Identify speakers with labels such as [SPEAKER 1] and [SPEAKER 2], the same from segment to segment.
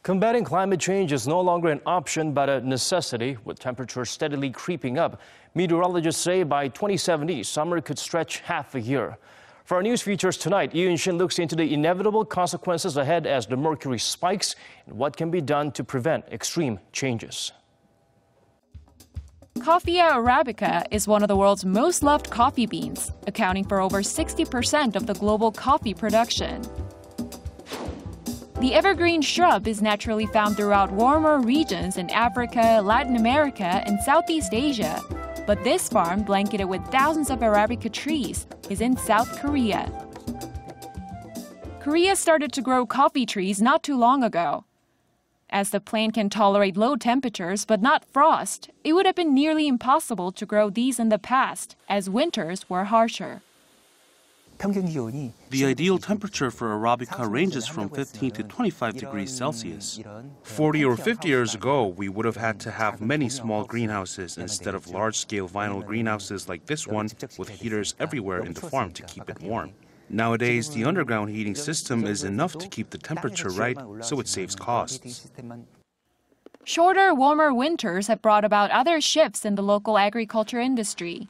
[SPEAKER 1] Combating climate change is no longer an option but a necessity. With temperatures steadily creeping up, meteorologists say by 2070, summer could stretch half a year. For our news features tonight, Lee Unshin looks into the inevitable consequences ahead as the mercury spikes and what can be done to prevent extreme changes.
[SPEAKER 2] Coffea Arabica is one of the world's most loved coffee beans, accounting for over 60% of the global coffee production. The evergreen shrub is naturally found throughout warmer regions in Africa, Latin America, and Southeast Asia. But this farm, blanketed with thousands of Arabica trees, is in South Korea. Korea started to grow coffee trees not too long ago. As the plant can tolerate low temperatures but not frost, it would have been nearly impossible to grow these in the past, as winters were harsher.
[SPEAKER 3] The ideal temperature for Arabica ranges from 15 to 25 degrees Celsius. 40 or 50 years ago, we would have had to have many small greenhouses instead of large-scale vinyl greenhouses like this one with heaters everywhere in the farm to keep it warm. Nowadays, the underground heating system is enough to keep the temperature right, so it saves costs.
[SPEAKER 2] Shorter, warmer winters have brought about other shifts in the local agriculture industry.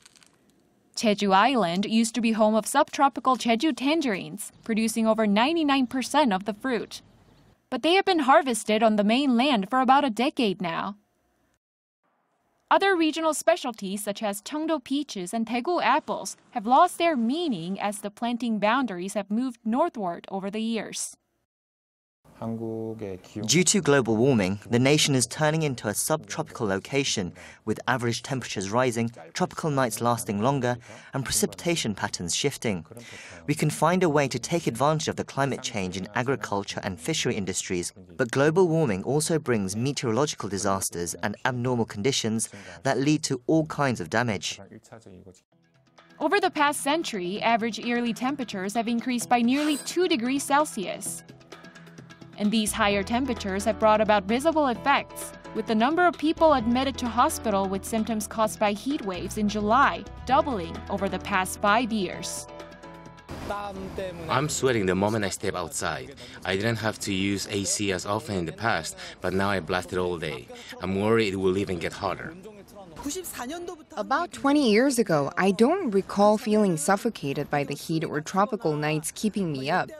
[SPEAKER 2] Jeju Island used to be home of subtropical Jeju tangerines, producing over 99% of the fruit. But they have been harvested on the mainland for about a decade now. Other regional specialties such as Cheongdo peaches and Daegu apples have lost their meaning as the planting boundaries have moved northward over the years.
[SPEAKER 4] Due to global warming, the nation is turning into a subtropical location, with average temperatures rising, tropical nights lasting longer, and precipitation patterns shifting. We can find a way to take advantage of the climate change in agriculture and fishery industries, but global warming also brings meteorological disasters and abnormal conditions that lead to all kinds of damage.
[SPEAKER 2] Over the past century, average yearly temperatures have increased by nearly 2 degrees Celsius. And these higher temperatures have brought about visible effects, with the number of people admitted to hospital with symptoms caused by heat waves in July doubling over the past 5 years.
[SPEAKER 5] I'm sweating the moment I step outside. I didn't have to use AC as often in the past, but now I blast it all day. I'm worried it will even get hotter.
[SPEAKER 6] About 20 years ago, I don't recall feeling suffocated by the heat or tropical nights keeping me up.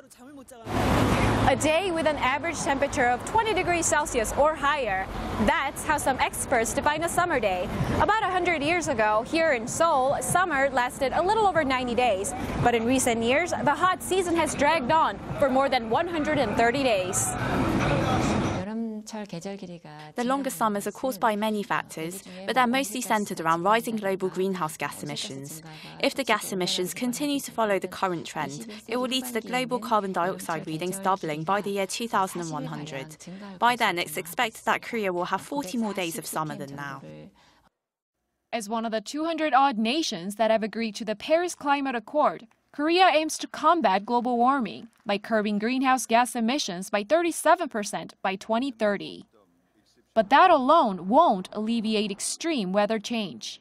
[SPEAKER 7] A day with an average temperature of 20 degrees Celsius or higher. That's how some experts define a summer day. About 100 years ago, here in Seoul, summer lasted a little over 90 days. But in recent years, the hot season has dragged on for more than 130 days.
[SPEAKER 8] The longer summers are caused by many factors, but they're mostly centered around rising global greenhouse gas emissions. If the gas emissions continue to follow the current trend, it will lead to the global carbon dioxide readings doubling by the year 2100. By then, it's expected that Korea will have 40 more days of summer than now.
[SPEAKER 2] As one of the 200-odd nations that have agreed to the Paris Climate Accord, Korea aims to combat global warming by curbing greenhouse gas emissions by 37% by 2030. But that alone won't alleviate extreme weather change.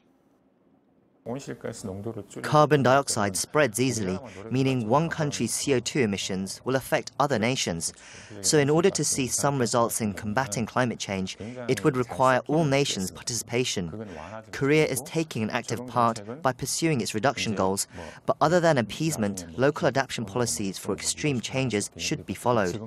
[SPEAKER 4] Carbon dioxide spreads easily, meaning one country's CO2 emissions will affect other nations. So in order to see some results in combating climate change, it would require all nations' participation. Korea is taking an active part by pursuing its reduction goals, but other than appeasement, local adaptation policies for extreme changes should be followed.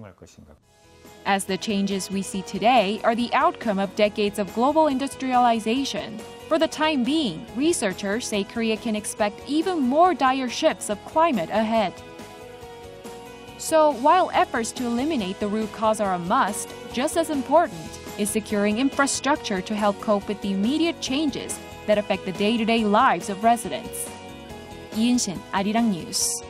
[SPEAKER 2] As the changes we see today are the outcome of decades of global industrialization, for the time being, researchers say Korea can expect even more dire shifts of climate ahead. So, while efforts to eliminate the root cause are a must, just as important is securing infrastructure to help cope with the immediate changes that affect the day-to-day lives of residents. Lee Unshin, Arirang News.